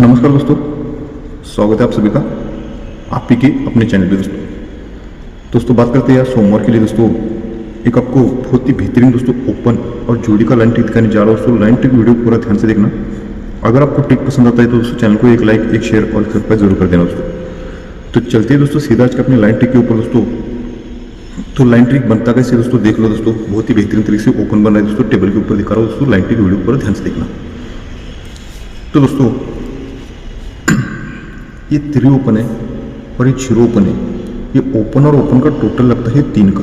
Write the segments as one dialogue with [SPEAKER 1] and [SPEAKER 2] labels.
[SPEAKER 1] नमस्कार दोस्तों, स्वागत है आप सभी का आप ही के अपने चैनल पे। दोस्तों बात करते हैं यार सोमवार के लिए। दोस्तों एक आपको बहुत ही बेहतरीन दोस्तों ओपन और जोड़ी का लाइन ट्रिक दिखाने जा रहा हूँ। दोस्तों लाइन ट्रिक वीडियो पूरा ध्यान से देखना। अगर आपको ट्रिक पसंद आता है तो दोस्तों चैनल को एक लाइक, एक शेयर और सब्सक्राइब जरूर कर देना दोस्तों। तो चलते हैं दोस्तों सीधा आज के अपने लाइन ट्रिक के ऊपर। दोस्तों तो लाइन ट्रिक बनता कैसे दोस्तों देख लो। दोस्तों बहुत ही बेहतरीन तरीके से ओपन बन रहा है। दोस्तों टेबल के ऊपर दिखा रहा हूँ। दोस्तों लाइन ट्रिक वीडियो पूरा ध्यान से देखना। तो दोस्तों ये 3 ओपन है और ये 0 ओपन है। ये ओपन और ओपन का टोटल लगता है 3 का।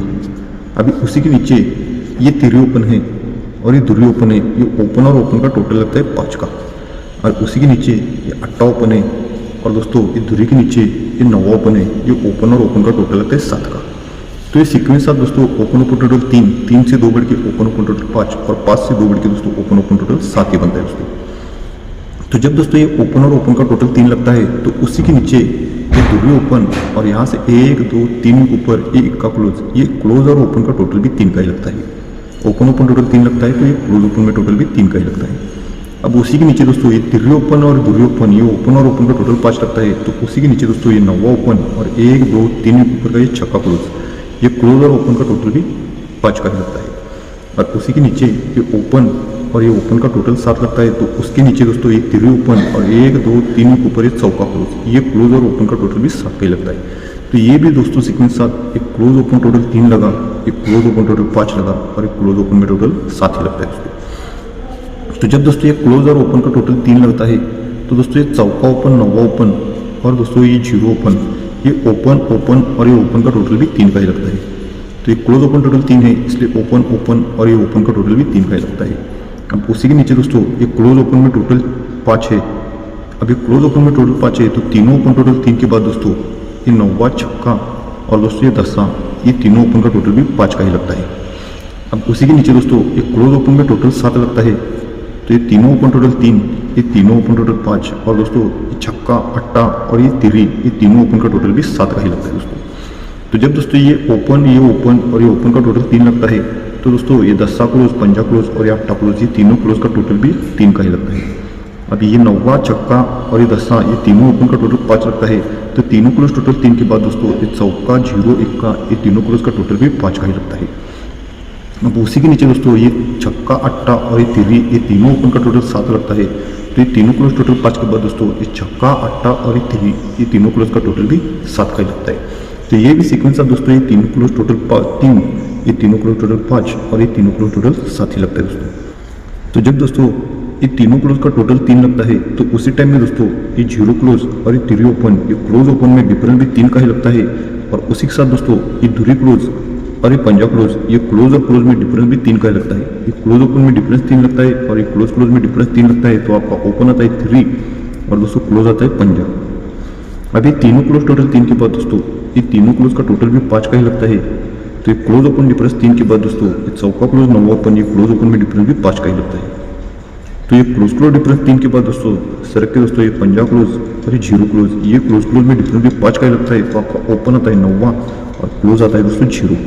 [SPEAKER 1] अभी उसी के नीचे ये 3 ओपन है और ये 2 ओपन है। ये ओपन और ओपन का टोटल लगता है 5 का। और उसी के नीचे ये 8 ओपन है और दोस्तों ये 2 के नीचे ये 9 ओपन है। ये ओपन और ओपन का टोटल लगता है 7 का। तो ये सीक्वेंस साथ दोस्तों ओपन ओपन टोटल 3 से 2 बढ़ के ओपन ओपन टोटल 5 और 5 से 2 बढ़ के दोस्तों ओपन ओपन टोटल 7 ही बनता है दोस्तों। तो जब दोस्तों ये ओपन और ओपन का टोटल 3 लगता है तो उसी के नीचे ये 2 ओपन और यहाँ से 1 2 3 के ऊपर ये 1 का क्लोज। ये क्लोज और ओपन का टोटल भी 3 का ही लगता है। ओपन ओपन टोटल 3 लगता है तो ये क्लोज ओपन में टोटल भी 3 का ही लगता है। अब उसी के नीचे दोस्तों ये 3 ओपन और 2 ओपन, ये ओपन और ओपन का टोटल 5 लगता है। तो उसी के नीचे दोस्तों ये 9 ओपन और 1 2 3 के ऊपर का ये 6 का क्लोज। ये क्लोज और ओपन का टोटल भी 5 का ही लगता है। और उसी के नीचे ये ओपन और ये ओपन का टोटल 7 लगता है। तो उसके नीचे दोस्तों ये 3 ओपन और 1 2 3 के ऊपर ये 100 का क्लोज। ये क्लोज और ओपन का टोटल भी 7 का ही लगता है। तो ये भी दोस्तों सीक्वेंस 7, एक क्लोज ओपन टोटल 3 लगा, एक क्लोज ओपन टोटल 5 लगा और एक क्लोज ओपन में टोटल 7 ही लगता है दोस्तों। तो जब दोस्तों ये क्लोज और ओपन का टोटल 3 लगता है तो दोस्तों ये 4 ओपन 9 ओपन और दोस्तों ये 0 ओपन, ये ओपन ओपन और ये ओपन का टोटल भी 3 का ही लगता है। तो ये क्लोज ओपन टोटल 3 है, इसलिए ओपन ओपन और ये ओपन का टोटल भी 3 का ही लगता है। अब उसी के नीचे दोस्तों ये क्लोज ओपन में टोटल 5 है। अभी क्लोज ओपन में टोटल 5 है तो तीनों ओपन टोटल 3 के बाद दोस्तों ये 9वां छक्का और दोस्तों ये 10वां, ये तीनों ओपन का टोटल भी 5 का ही लगता है। अब उसी के नीचे दोस्तों ये क्लोज ओपन में टोटल 7 लगता है। तो ये तीनों ओपन टोटल 3, ये तीनों ओपन टोटल 5 और दोस्तों ये छक्का, अट्टा और ये तिरी, ये तीनों ओपन का टोटल भी 7 का ही लगता है दोस्तों। तो जब दोस्तों ये ओपन और ये ओपन का टोटल 3 लगता है तो दोस्तों ये 10वां क्लोज, 5वां क्लोज और ये 8वां क्लोज, ये तीनों क्लोज का टोटल भी 3 का ही लगता है। अभी ये 9वां छक्का और ये 10वां, ये तीनों ओपन का टोटल 5 लगता है। तो तीनों क्लोज टोटल 3 के बाद दोस्तों ये चौका, 0 1 ये तीनों क्लोज का टोटल भी 5 का ही लगता है। अब उसी के नीचे दोस्तों ये छक्का, अट्टा और ये तिरी, ये तीनों ओपन का टोटल 7 लगता है। तो ये तीनों क्लोज टोटल 5 के बाद दोस्तों ये छक्का, अट्टा और ये तिरी, ये तीनों क्लोज का टोटल भी 7 का ही लगता है। तो ये भी सीक्वेंस है दोस्तों। ये तीनों क्लोज टोटल 3, ये तीनों क्लोज टोटल 5 और ये तीनों क्लोज टोटल 7 ही लगता है दोस्तों। तो जब दोस्तों ये तीनों क्लोज का टोटल 3 लगता है तो उसी टाइम में दोस्तों ये 0 क्लोज और ये 3 ओपन, ये क्लोज ओपन में डिफरेंस भी 3 का ही लगता है। और उसी के साथ दोस्तों ये 2 क्लोज और ये 5वां क्लोज, ये क्लोज और क्लोज में डिफरेंस भी 3 का ही लगता है। ये क्लोज ओपन में डिफरेंस 3 लगता है और ये क्लोज क्लोज में डिफरेंस 3 लगता है। तो आपका ओपन आता है 3 और दोस्तों क्लोज आता है 5। अभी तीनों क्लोज टोटल 3 के बाद दोस्तों ये तीनों क्लोज का टोटल भी 5 का ही लगता है। तो ये क्लोज ओपन डिफरेंस 3 के बाद दोस्तों ये चौका क्लोज, 9वां ओपन, ये क्लोज ओपन में डिफरेंस भी 5 का ही लगता है। तो ये क्लोज क्लोज डिफरेंस 3 के बाद दोस्तों सर के दोस्तों ये 5वां क्लोज और ये 0 क्लोज, ये क्लोज क्लोज में डिफरेंस भी 5 का ही लगता है। तो आपका ओपन आता है 9वां और क्लोज आता है दोस्तों 0।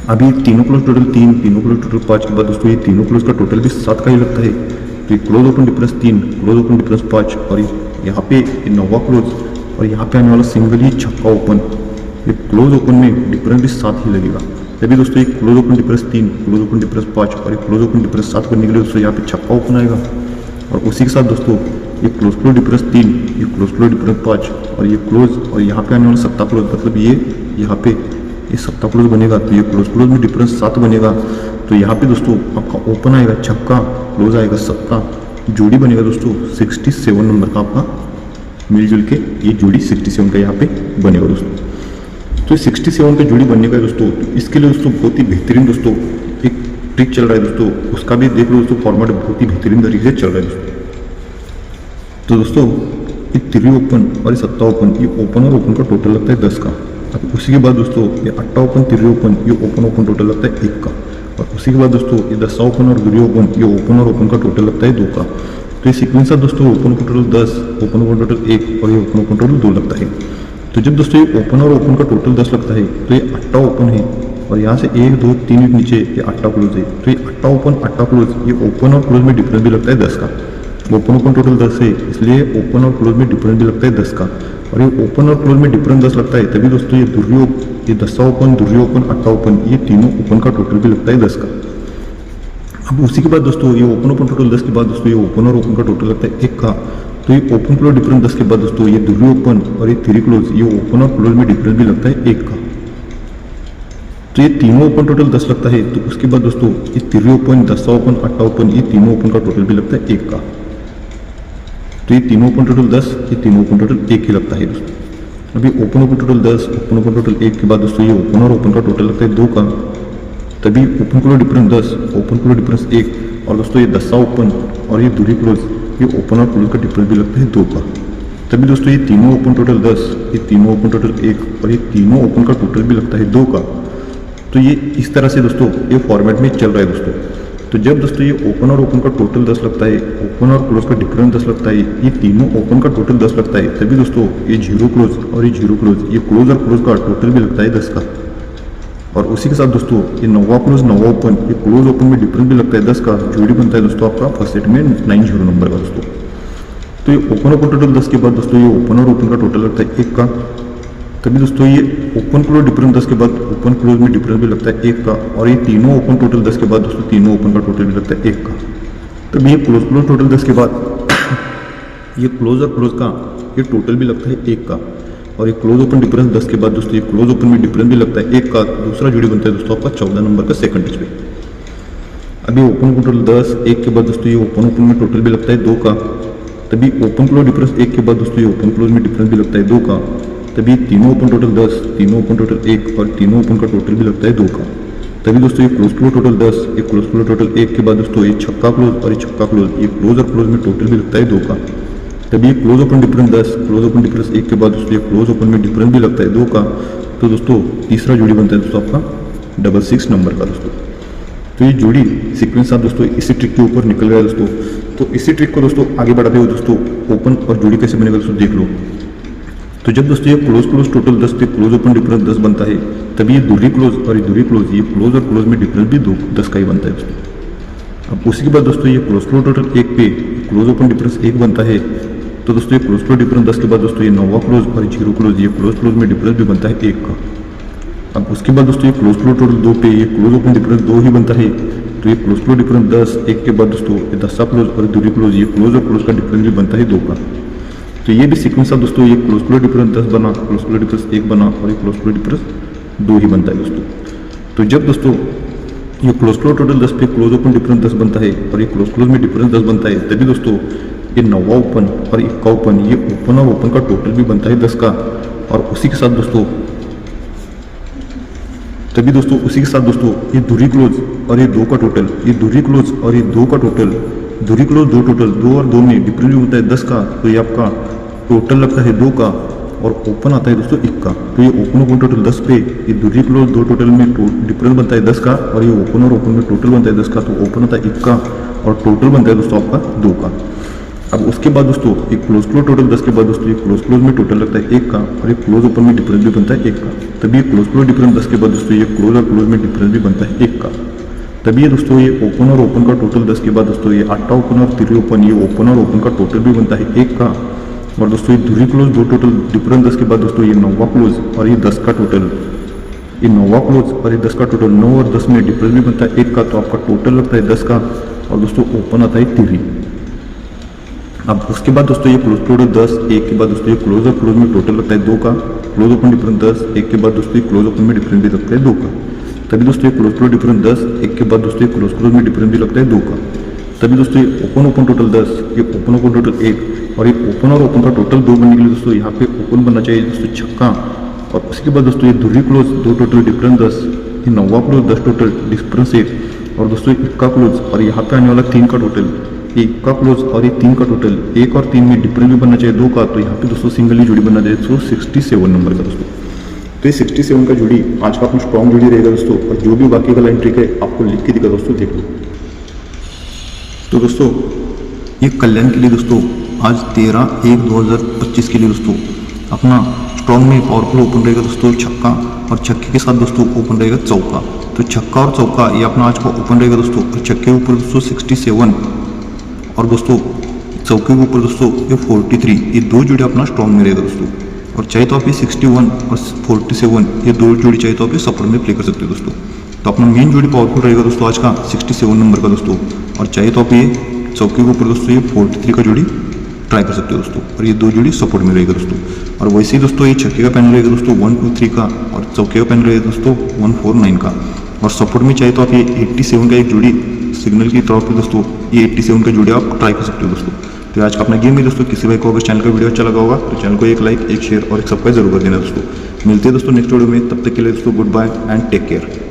[SPEAKER 1] अभी तीनों क्लोज टोटल 3, तीनों क्लोज टोटल 5 के बाद दोस्तों ये तीनों क्लोज का टोटल भी 7 का ही लगता है। तो ये close open difference 3, close open difference 5 और यहाँ पे ये 9वां क्लोज और यहाँ पे आने वाला सिंगल ही छक्का ओपन, ये क्लोज ओपन में डिफरेंस भी 7 ही लगेगा। तभी दोस्तों ये close open difference 3, close open difference 5 और ये क्लोज ओपन डिफरेंस 7 करने के लिए दोस्तों यहाँ पे छक्का ओपन आएगा। और उसी के साथ दोस्तों ये क्लोज क्लोज डिफरेंस 3, ये क्लोज क्लोज डिफरेंस 5 और ये क्लोज और यहाँ पे आने वाला 7वां क्लोज, मतलब ये यहाँ पे ये 7वां क्लोज बनेगा। तो ये क्लोज क्लोज में डिफरेंस 7 बनेगा। तो यहाँ पे दोस्तों आपका ओपन आएगा छक्का, क्लोज आएगा 7, जोड़ी बनेगा दोस्तों 67 नंबर का आपका मिलजुल के ये जोड़ी 67 का यहाँ पे बनेगा दोस्तों। तो 67 का जोड़ी बनने का है दोस्तों। तो इसके लिए दोस्तों बहुत ही बेहतरीन दोस्तों एक ट्रिक चल रहा है दोस्तों, उसका भी देख लो दोस्तों। फॉर्मेट बहुत ही बेहतरीन तरीके से चल रहा है दोस्तों। तो दोस्तों ये 3 ओपन और ये 7 ओपन, ये ओपन और ओपन का टोटल लगता है 10 का। अब उसी के बाद दोस्तों ये 8 ओपन 3 ओपन, ये ओपन ओपन टोटल लगता है 1 का। और उसी के बाद दोस्तों ये 10 ओपन और 2 ओपन, ये ओपन और ओपन का टोटल लगता है 2 का। तो ये सीक्वेंस है दोस्तों open open total 10, open open total 1 और ये ओपन ओपन टोटल 2 लगता है। तो जब दोस्तों ये ओपन और ओपन का टोटल 10 लगता है तो ये 8 ओपन है और यहाँ से 1 2 3 के नीचे ये 8 क्लोज है। तो ये 8 ओपन 8 क्लोज, ये ओपन और क्लोज में डिफरेंस भी लगता है 10 का। ओपन ओपन टोटल 10 है, इसलिए ओपन और क्लोज में डिफरेंस भी लगता है 10 का, और ये ओपन और क्लोज में डिफरेंस 10 लगता है, तभी दोस्तों ये ये 10 ओपन, दुर्री ओपन, 8 ओपन, ये तीनों ओपन का टोटल भी लगता है 10 का। अब उसी के बाद दोस्तों ये ओपन ओपन टोटल 10 के बाद दोस्तों ये ओपन और ओपन का टोटल लगता है 1 का, तो ये ओपन क्लोज डिफरेंस 10 के बाद दोस्तों ये दुर्री ओपन और ये थ्री क्लोज, ये ओपन और क्लोज में डिफरेंस भी लगता है 1 का। तो ये तीनों ओपन टोटल 10 लगता है, तो उसके बाद दोस्तों ये थ्री ओपन, 10 ओपन, 8 ओपन, ये तीनों ओपन का टोटल भी लगता है 1 का। तो ये तीनों ओपन टोटल 10, ये तीनों ओपन टोटल 1 ही लगता है दोस्तों। अभी open open total 10, open open total 1 के बाद दोस्तों ये ओपन और ओपन का टोटल लगता है 2 का, तभी open close difference 10, open close difference 1, और दोस्तों ये 10 ओपन और ये दूरी क्लोज, ये ओपन और क्लोज का डिफरेंस भी लगता है 2 का। तभी दोस्तों ये तीनों ओपन टोटल 10, ये तीनों ओपन टोटल 1 और ये तीनों ओपन का टोटल भी लगता है 2 का। तो ये इस तरह से दोस्तों ये फॉर्मेट में चल रहा है दोस्तों। तो जब दोस्तों ये ओपन और ओपन का टोटल 10 लगता है, ओपन और क्लोज का डिफरेंस 10 लगता है, ये तीनों ओपन का टोटल 10 लगता है, तभी दोस्तों ये जीरो क्लोज और ये जीरो क्लोज, ये क्लोज और क्लोज का टोटल भी लगता है 10 का। और उसी के साथ दोस्तों ये नौवा क्लोज, नौवा ओपन, ये क्लोज ओपन में डिफरेंस भी लगता है 10 का, जोड़ी बनता है दोस्तों आपका फर्स्ट सेट में 90 नंबर का दोस्तों। तो ये ओपन ओपन टोटल 10 के बाद दोस्तों ये ओपन और ओपन का टोटल लगता है 1 का, तभी दोस्तों ये ओपन क्लोज डिफरेंस 10 के बाद ओपन क्लोज में डिफरेंस भी लगता है 1 का, और ये तीनों ओपन टोटल 10 के बाद दोस्तों तीनों ओपन का टोटल भी लगता है 1 का। तभी ये क्लोज क्लोज टोटल 10 के बाद ये क्लोज और क्लोज का ये टोटल भी लगता है 1 का, और ये क्लोज ओपन डिफरेंस 10 के बाद दोस्तों ये क्लोज ओपन में डिफरेंस भी लगता है 1 का। दूसरा जोड़ी बनता है दोस्तों आपका 14 नंबर का सेकंड डिजिट पे। अभी ओपन टोटल 10, 1 के बाद दोस्तों ये ओपन ओपन में टोटल भी लगता है 2 का, तभी ओपन क्लोज डिफरेंस 1 के बाद दोस्तों ये ओपन क्लोज में डिफरेंस भी लगता है 2 का, तभी तीनों ओपन टोटल 10, तीनों ओपन टोटल 1 और तीनों ओपन का टोटल भी लगता है 2 का। तभी दोस्तों ये क्लोज क्लोज टोटल 10, ये क्लोज क्लोज टोटल 1 के बाद दोस्तों ये छक्का क्लोज और ये छक्का क्लोज, ये क्लोज और क्लोज में टोटल भी लगता है 2 का। तभी ये close open difference 10, close open difference 1 के बाद दोस्तों ये क्लोज ओपन में डिफरेंस भी लगता है 2 का। तो दोस्तों तीसरा जोड़ी बनता है दोस्तों आपका 66 नंबर का दोस्तों। तो ये जोड़ी सीक्वेंस साथ दोस्तों इसी ट्रिक के ऊपर निकल गया दोस्तों। तो इसी ट्रिक को दोस्तों आगे बढ़ाते हुए दोस्तों ओपन और जोड़ी कैसे बनेगा दोस्तों देख लो। तो जब दोस्तों ये क्लोज क्लोज टोटल 10 पे क्लोज ओपन डिफरेंस 10 बनता है, तभी ये दूरी क्लोज और ये दूरी क्लोज, ये क्लोज और क्लोज में डिफरेंस भी 10 का ही बनता है दोस्तों। अब उसी के बाद दोस्तों ये क्लोज क्लोज टोटल 1 पे क्लोज ओपन डिफरेंस 1 बनता है, तो दोस्तों ये क्लोज क्लोज डिफरेंस 10 के बाद दोस्तों ये नौवा क्लोज और जीरो क्लोज, ये क्लोज क्लोज में डिफरेंस भी बनता है 1 का। अब उसके बाद दोस्तों ये क्लोज क्लोज टोटल 2 पे ये क्लोज ओपन डिफरेंस 2 ही बनता है, तो ये क्लोज क्लोज डिफरेंस 10, 1 के बाद दोस्तों ये 10 क्लोज और दूरी क्लोज, ये क्लोज और क्लोज का डिफरेंस भी बनता है 2 का। तो ये भी सीक्वेंस ऑफ दोस्तों ये क्लोज क्लोज डिफरेंस 10 बना, क्लोज क्लोज डिफरेंस 1 बना और ये क्लोज क्लोज डिफरेंस 2 ही बनता है दोस्तों। तो जब दोस्तों ये क्लोज क्लोज टोटल 10 पे क्लोज ओपन डिफरेंस 10 बनता है और ये क्लोज क्लोज में डिफरेंस 10 बनता है, तभी दोस्तों ये नौवा ओपन और 1 ओपन, ये ओपन और ओपन का टोटल भी बनता है 10 का। और उसी के साथ दोस्तों तभी दोस्तों उसी के साथ दोस्तों ये दूरी क्लोज और ये 2 का टोटल, ये दूरी क्लोज और ये 2 का टोटल, दूरी क्लोज 2 टोटल, 2 और 2 में डिफरेंस भी होता है 10 का, तो ये आपका टोटल लगता है 2 का। और ओपन आता है दोस्तों 1 का, तो ये ओपन ओपन टोटल 10 पे ये दूरी क्लोज 2 टोटल में डिफरेंस बनता है 10 का, और ये ओपन और ओपन में टोटल बनता है 10 का, तो ओपन आता है 1 का और टोटल बनता है दोस्तों आपका 2 का। अब उसके बाद दोस्तों एक क्लोज क्लोज टोटल 10 के बाद दोस्तों ये क्लोज क्लोज में टोटल लगता है 1 का, और ये क्लोज ओपन में डिफरेंस भी बनता है 1 का। तभी ये क्लोज क्लोज डिफरेंस 10 के बाद दोस्तों ये क्लोज और क्लोज में डिफरेंस भी बनता है 1 का। तभी ये दोस्तों ये ओपन और ओपन का टोटल 10 के बाद दोस्तों ये 8 ओपन और 3 ओपन, ये ओपन और ओपन का टोटल भी बनता है 1 का। और दोस्तों ये दूरी क्लोज 2 टोटल डिफरेंस 10 के बाद दोस्तों ये नौवा क्लोज और ये 10 का टोटल, ये नौवा क्लोज और ये 10 का टोटल, 9 और 10 में डिफरेंस भी बनता है 1 का, तो आपका टोटल लगता है 10 का। और दोस्तों ओपन आता है 3। अब उसके बाद दोस्तों ये क्लोज टोटल 10, 1 के बाद दोस्तों ये क्लोज और क्लोज में टोटल लगता है 2 का, क्लोज ओपन डिफरेंस 10, 1 के बाद दोस्तों ये क्लोज ओपन में डिफरेंस भी लगता है 2 का। तभी दोस्तों ये क्लोज क्लोज डिफरेंस 10, 1 के बाद दोस्तों ये क्लोज क्लोज में डिफरेंस भी लगता है 2 का। तभी दोस्तों ये ओपन ओपन टोटल 10, ये ओपन ओपन टोटल 1 और ये ओपन और ओपन का टोटल 2 बनने के लिए दोस्तों यहाँ पे ओपन बनना चाहिए दोस्तों छक्का। और उसके बाद दोस्तों ये दूरी क्लोज 2 टोटल डिफरेंस 10, ये नौवा क्लोज 10 टोटल डिफरेंस 1 और दोस्तों 1 का क्लोज और यहाँ पे आने वाला 3 का टोटल, 1 का क्लोज और ये 3 का टोटल, 1 और 3 में डिफरेंस भी बनना चाहिए 2 का, तो यहाँ पे दोस्तों सिंगल ही जोड़ी बनना चाहिए दोस्तों 67 नंबर का दोस्तों। तो ये 67 का जोड़ी आज का अपना स्ट्रॉन्ग जोड़ी रहेगा दोस्तों। और जो भी बाकी का लाइन ट्रिक है आपको लिख के दिखा दोस्तों, देख लो। तो दोस्तों ये कल्याण के लिए दोस्तों आज 13/1/2025 के लिए दोस्तों अपना स्ट्रॉन्ग में पावरफुल ओपन रहेगा दोस्तों छक्का, और छक्के के साथ दोस्तों ओपन रहेगा चौका। तो छक्का और चौका ये अपना आज का ओपन रहेगा दोस्तों, और छक्के ऊपर दोस्तों 67 और दोस्तों चौके के ऊपर दोस्तों ये 43, ये दो जोड़ी अपना स्ट्रॉन्ग में रहेगा दोस्तों। और चाहे तो आप ये 61 और 47 ये दो जोड़ी चाहे तो आप ये सपोर्ट में प्ले कर सकते हो दोस्तों। तो अपना मेन जोड़ी पावरफुल रहेगा दोस्तों आज का 67 नंबर का दोस्तों। और चाहे तो आप ये चौके के ऊपर दोस्तों ये 43 का जोड़ी ट्राई कर सकते हो दोस्तों। और ये दो जोड़ी सपोर्ट में रहेगा दोस्तों। और वैसे ही दोस्तों ये छक्के का पैनल रहेगा दोस्तों 1, 2, 3 का, और चौके का पैनल रहेगा दोस्तों 1, 4, 9 का। और सपोर्ट में चाहे तो आप ये 87 का एक जोड़ी सिग्नल की तरफ पे दोस्तों ये 87 का जोड़ी आप ट्राई कर सकते हो दोस्तों। तो आज का अपना गेम है दोस्तों। किसी भाई को अगर चैनल का वीडियो अच्छा लगा होगा तो चैनल को एक लाइक, एक शेयर और एक सब्सक्राइब जरूर कर देना दोस्तों। मिलते हैं दोस्तों नेक्स्ट वीडियो में, तब तक के लिए दोस्तों goodbye and take care.